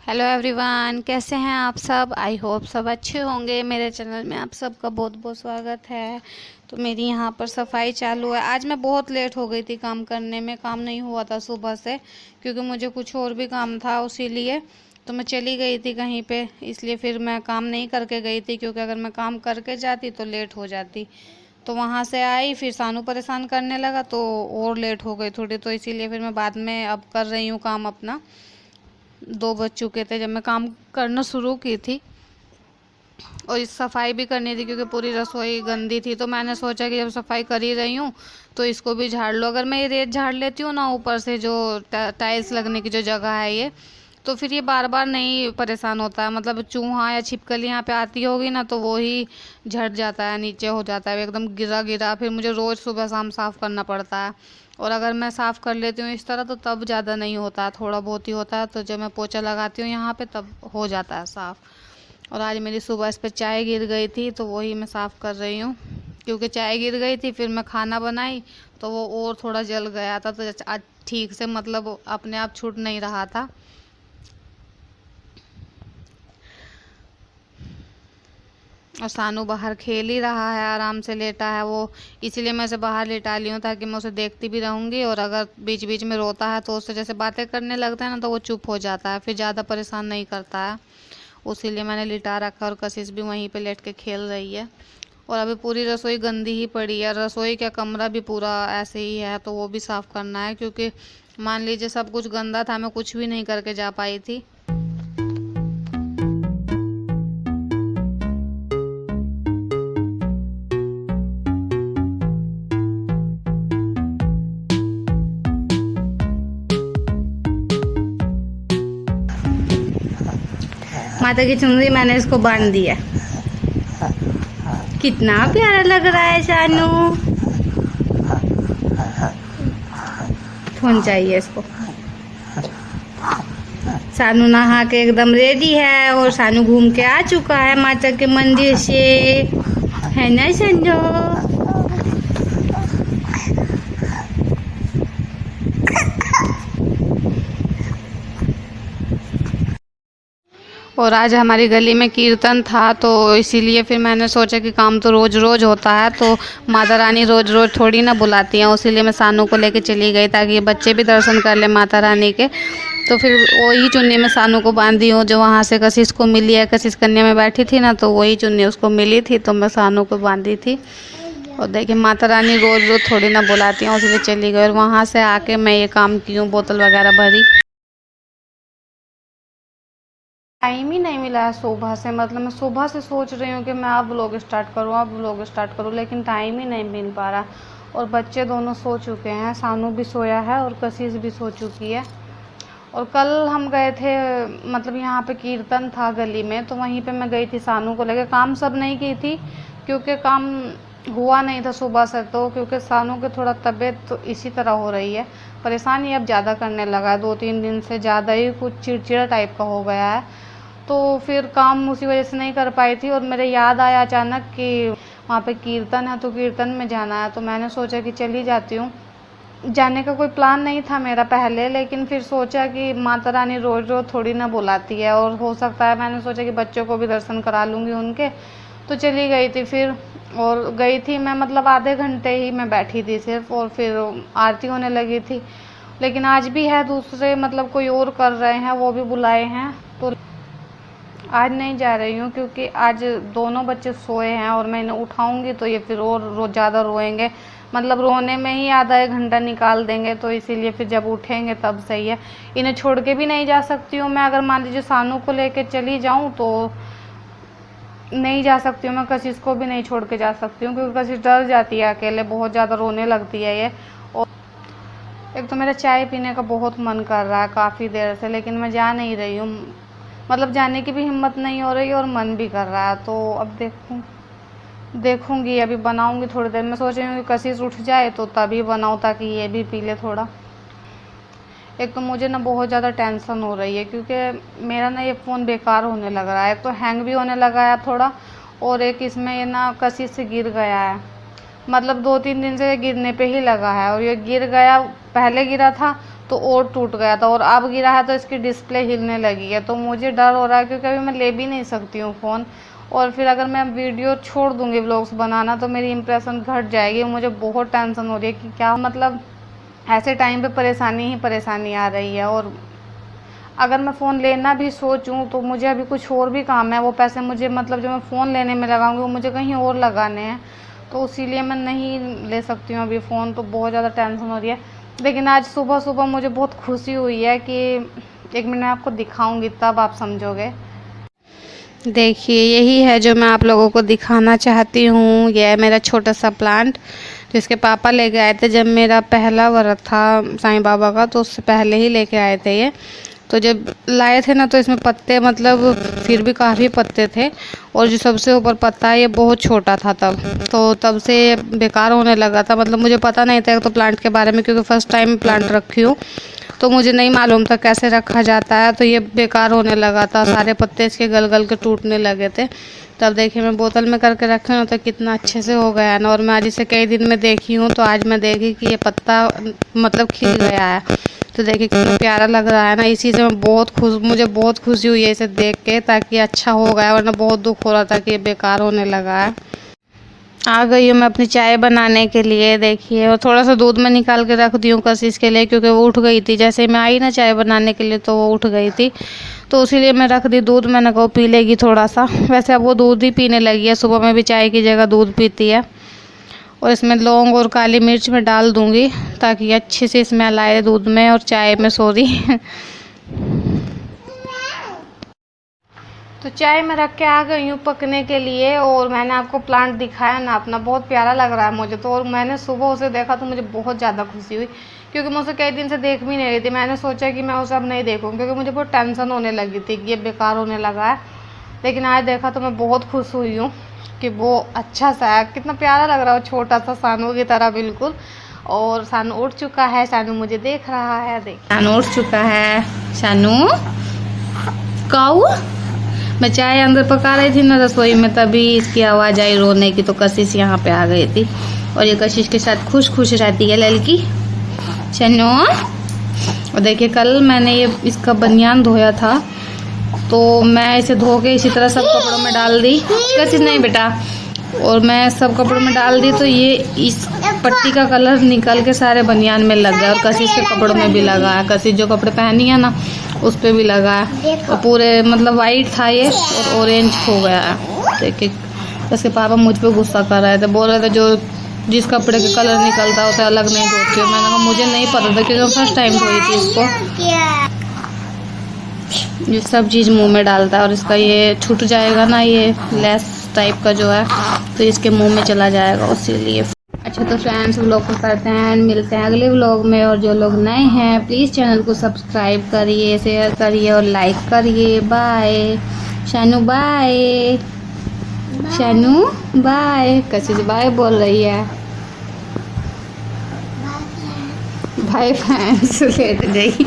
Hello everyone, कैसे हैं आप सब। आई होप सब अच्छे होंगे। मेरे चैनल में आप सबका बहुत बहुत स्वागत है। तो मेरी यहाँ पर सफाई चालू है। आज मैं बहुत लेट हो गई थी काम करने में, काम नहीं हुआ था सुबह से क्योंकि मुझे कुछ और भी काम था, उसीलिए तो मैं चली गई थी कहीं पे, इसलिए फिर मैं काम नहीं करके गई थी क्योंकि अगर मैं काम करके जाती तो लेट हो जाती। तो वहाँ से आई, फिर सानू परेशान करने लगा तो और लेट हो गई थोड़ी, तो इसीलिए फिर मैं बाद में अब कर रही हूँ काम अपना। 2 बज चुके थे जब मैं काम करना शुरू की थी। और इस सफाई भी करनी थी क्योंकि पूरी रसोई गंदी थी, तो मैंने सोचा कि जब सफाई कर ही रही हूँ तो इसको भी झाड़ लो। अगर मैं ये रेत झाड़ लेती हूँ ना, ऊपर से जो टाइल्स लगने की जो जगह है ये, तो फिर ये बार बार नहीं परेशान होता है। मतलब चूहा या छिपकली यहाँ पे आती होगी ना तो वो ही झड़ जाता है, नीचे हो जाता है एकदम गिरा गिरा, फिर मुझे रोज़ सुबह शाम साफ़ करना पड़ता है। और अगर मैं साफ़ कर लेती हूँ इस तरह तो तब ज़्यादा नहीं होता है, थोड़ा बहुत ही होता है। तो जब मैं पोछा लगाती हूँ यहाँ पे तब हो जाता है साफ़। और आज मेरी सुबह इस पर चाय गिर गई थी तो वही मैं साफ़ कर रही हूँ। क्योंकि चाय गिर गई थी, फिर मैं खाना बनाई तो वो और थोड़ा जल गया था, तो आज ठीक से मतलब अपने आप छूट नहीं रहा था। और सानू बाहर खेल ही रहा है, आराम से लेटा है वो, इसीलिए मैं उसे बाहर लेटा ली हूँ ताकि मैं उसे देखती भी रहूँगी। और अगर बीच बीच में रोता है तो उससे जैसे बातें करने लगता है ना तो वो चुप हो जाता है, फिर ज़्यादा परेशान नहीं करता है। उसीलिए मैंने लिटा रखा और कशिश भी वहीं पे लेट के खेल रही है। और अभी पूरी रसोई गंदी ही पड़ी है, रसोई का कमरा भी पूरा ऐसे ही है, तो वो भी साफ़ करना है क्योंकि मान लीजिए सब कुछ गंदा था, मैं कुछ भी नहीं करके जा पाई थी। माता की चुनरी मैंने इसको बांध दिया। कितना प्यारा लग रहा है जानू। फोन चाहिए इसको। सानू नहा के एकदम रेडी है और सानू घूम के आ चुका है माता के मंदिर से, है ना संजो। और आज हमारी गली में कीर्तन था तो इसीलिए फिर मैंने सोचा कि काम तो रोज़ रोज़ होता है, तो माता रानी रोज़ रोज़ थोड़ी ना बुलाती हैं, इसीलिए मैं सानू को लेके चली गई ताकि ये बच्चे भी दर्शन कर ले माता रानी के। तो फिर वही चुन्नी में सानू को बांधी हूँ जो वहाँ से कशिश को मिली है। कशिश कन्या में बैठी थी ना तो वही चुन्नी उसको मिली थी, तो मैं सानू को बांधी थी। और देखिए माता रानी रोज़ रोज़ थोड़ी ना बुलाती हैं, इसलिए चली गई। और वहाँ से आके मैं ये काम की हूँ, बोतल वगैरह भरी। टाइम ही नहीं मिला है सुबह से, मतलब मैं सुबह से सोच रही हूँ कि मैं अब व्लॉग स्टार्ट करूँ, अब व्लॉग स्टार्ट करूँ, लेकिन टाइम ही नहीं मिल पा रहा। और बच्चे दोनों सो चुके हैं, सानू भी सोया है और कशिश भी सो चुकी है। और कल हम गए थे, मतलब यहाँ पे कीर्तन था गली में, तो वहीं पे मैं गई थी सानू को लेकर। काम सब नहीं की थी क्योंकि काम हुआ नहीं था सुबह से, तो क्योंकि सानू की थोड़ा तबीयत तो इसी तरह हो रही है, परेशानी अब ज़्यादा करने लगा है, 2-3 दिन से ज़्यादा ही कुछ चिड़चिड़ा टाइप का हो गया है। तो फिर काम उसी वजह से नहीं कर पाई थी। और मेरे याद आया अचानक कि वहाँ पे कीर्तन है तो कीर्तन में जाना है, तो मैंने सोचा कि चली जाती हूँ। जाने का कोई प्लान नहीं था मेरा पहले, लेकिन फिर सोचा कि माता रानी रोज़ रोज़ थोड़ी ना बुलाती है, और हो सकता है मैंने सोचा कि बच्चों को भी दर्शन करा लूँगी उनके, तो चली गई थी फिर। और गई थी मैं, मतलब आधे घंटे ही मैं बैठी थी सिर्फ, और फिर आरती होने लगी थी। लेकिन आज भी है दूसरे, मतलब कोई और कर रहे हैं, वो भी बुलाए हैं, तो आज नहीं जा रही हूँ क्योंकि आज दोनों बच्चे सोए हैं और मैं इन्हें उठाऊँगी तो ये फिर और ज़्यादा रोएंगे, मतलब रोने में ही आधा 1 घंटा निकाल देंगे, तो इसीलिए फिर जब उठेंगे तब सही है। इन्हें छोड़ के भी नहीं जा सकती हूँ मैं, अगर मान लीजिए सानू को लेके चली जाऊँ तो नहीं जा सकती हूँ मैं, कशिश को भी नहीं छोड़ के जा सकती हूँ क्योंकि कशिश डर जाती है अकेले, बहुत ज़्यादा रोने लगती है ये। और एक तो मेरा चाय पीने का बहुत मन कर रहा है काफ़ी देर से, लेकिन मैं जा नहीं रही हूँ, मतलब जाने की भी हिम्मत नहीं हो रही और मन भी कर रहा है। तो अब देखूँगी, अभी बनाऊँगी थोड़ी देर में। सोच रही हूँ कि कशिश उठ जाए तो तभी बनाऊँ ताकि ये भी पी ले थोड़ा। एक तो मुझे ना बहुत ज़्यादा टेंशन हो रही है क्योंकि मेरा ना ये फ़ोन बेकार होने लग रहा है, एक तो हैंग भी होने लगा है थोड़ा, और एक इसमें ये ना कशिश से गिर गया है, मतलब 2-3 दिन से गिरने पे ही लगा है। और ये गिर गया, पहले गिरा था तो और टूट गया था, और अब गिरा है तो इसकी डिस्प्ले हिलने लगी है। तो मुझे डर हो रहा है क्योंकि अभी मैं ले भी नहीं सकती हूँ फ़ोन, और फिर अगर मैं वीडियो छोड़ दूँगी व्लॉग्स बनाना तो मेरी इंप्रेशन घट जाएगी। मुझे बहुत टेंशन हो रही है कि क्या मतलब ऐसे टाइम पे परेशानी ही परेशानी आ रही है। और अगर मैं फ़ोन लेना भी सोचूं तो मुझे अभी कुछ और भी काम है, वो पैसे मुझे मतलब जो मैं फ़ोन लेने में लगाऊंगी वो मुझे कहीं और लगाने हैं, तो इसीलिए मैं नहीं ले सकती हूँ अभी फ़ोन। तो बहुत ज़्यादा टेंशन हो रही है। लेकिन आज सुबह सुबह मुझे बहुत खुशी हुई है कि 1 मिनट में आपको दिखाऊंगी तब आप समझोगे। देखिए यही है जो मैं आप लोगों को दिखाना चाहती हूँ। यह है मेरा छोटा सा प्लांट जिसके पापा लेके आए थे जब मेरा पहला व्रत था साईं बाबा का, तो उससे पहले ही लेके आए थे ये। तो जब लाए थे ना तो इसमें पत्ते मतलब फिर भी काफ़ी पत्ते थे, और जो सबसे ऊपर पत्ता है ये बहुत छोटा था तब से ये बेकार होने लगा था। मतलब मुझे पता नहीं था एक तो प्लांट के बारे में, क्योंकि फ़र्स्ट टाइम प्लांट रखी हूँ तो मुझे नहीं मालूम था कैसे रखा जाता है। तो ये बेकार होने लगा था, सारे पत्ते इसके गल गल के टूटने लगे थे। तब देखिए मैं बोतल में करके रखी हूँ तो कितना अच्छे से हो गया है ना। और मैं आज इसे कई दिन में देखी हूँ तो आज मैं देखी कि ये पत्ता मतलब खिल गया है। तो देखिए कितना प्यारा लग रहा है ना। इसी से मुझे बहुत खुशी हुई है इसे देख के, ताकि अच्छा हो गया, वरना बहुत दुख हो रहा था कि ये बेकार होने लगा है। आ गई हूँ मैं अपनी चाय बनाने के लिए। देखिए और थोड़ा सा दूध में निकाल के रख दी हूँ कशिश के लिए, क्योंकि वो उठ गई थी। जैसे मैं आई ना चाय बनाने के लिए तो वो उठ गई थी, तो इसीलिए मैं रख दी दूध। मैंने कहा पी लेगी थोड़ा सा। वैसे अब वो दूध ही पीने लगी है, सुबह में भी चाय की जगह दूध पीती है। और इसमें लौंग और काली मिर्च मैं डाल दूँगी ताकि अच्छे से स्मेल आए दूध में और चाय में, सॉरी। तो चाय में रख के आ गई हूँ पकने के लिए। और मैंने आपको प्लांट दिखाया ना अपना, बहुत प्यारा लग रहा है मुझे तो। और मैंने सुबह उसे देखा तो मुझे बहुत ज़्यादा खुशी हुई, क्योंकि मैं उसे कई दिन से देख भी नहीं रही थी। मैंने सोचा कि मैं उसे अब नहीं देखूँ, क्योंकि मुझे बहुत टेंशन होने लगी थी कि ये बेकार होने लगा है। लेकिन आज देखा तो मैं बहुत खुश हुई हूँ कि वो अच्छा सा है, कितना प्यारा लग रहा है, छोटा सा सानू की तरह बिल्कुल। और सानू उठ चुका है, सानू मुझे देख रहा है। देखिए सानू उठ चुका है। सानू काऊ, मैं चाय अंदर पका रही थी ना रसोई में, तभी इसकी आवाज़ आई रोने की, तो कशिश यहाँ पे आ गई थी। और ये कशिश के साथ खुश खुश रहती है लड़की चनो। और देखिए कल मैंने ये इसका बनियान धोया था, तो मैं इसे धो के इसी तरह सब कपड़ों में डाल दी। कशिश नहीं बेटा, और मैं सब कपड़ों में डाल दी तो ये इस पट्टी का कलर निकल के सारे बनियान में लग गया, और कशिश के कपड़ों में भी लगा है। कशिश जो कपड़े पहनी है ना उस पर भी लगा है, और पूरे मतलब वाइट था ये और ऑरेंज हो गया है। देखिए उसके पापा मुझ पे गुस्सा कर रहे थे, बोल रहे थे जो जिस कपड़े के कलर निकलता है उसे अलग नहीं धोती हूँ। मैंने कहा मुझे नहीं पता था, क्योंकि मैं फर्स्ट टाइम धोई थी इसको। ये सब चीज़ मुंह में डालता है, और इसका ये छूट जाएगा ना, ये लेस टाइप का जो है तो इसके मुंह में चला जाएगा, इसीलिए। अच्छा तो फ्रेंड्स व्लॉग को करते हैं, मिलते हैं अगले व्लॉग में। और जो लोग नए हैं प्लीज़ चैनल को सब्सक्राइब करिए, शेयर करिए और लाइक करिए। Bye Shanu, bye Shanu, bye. Kashish bye बोल रही है। बाय फ्रेंड्स, लेट गई।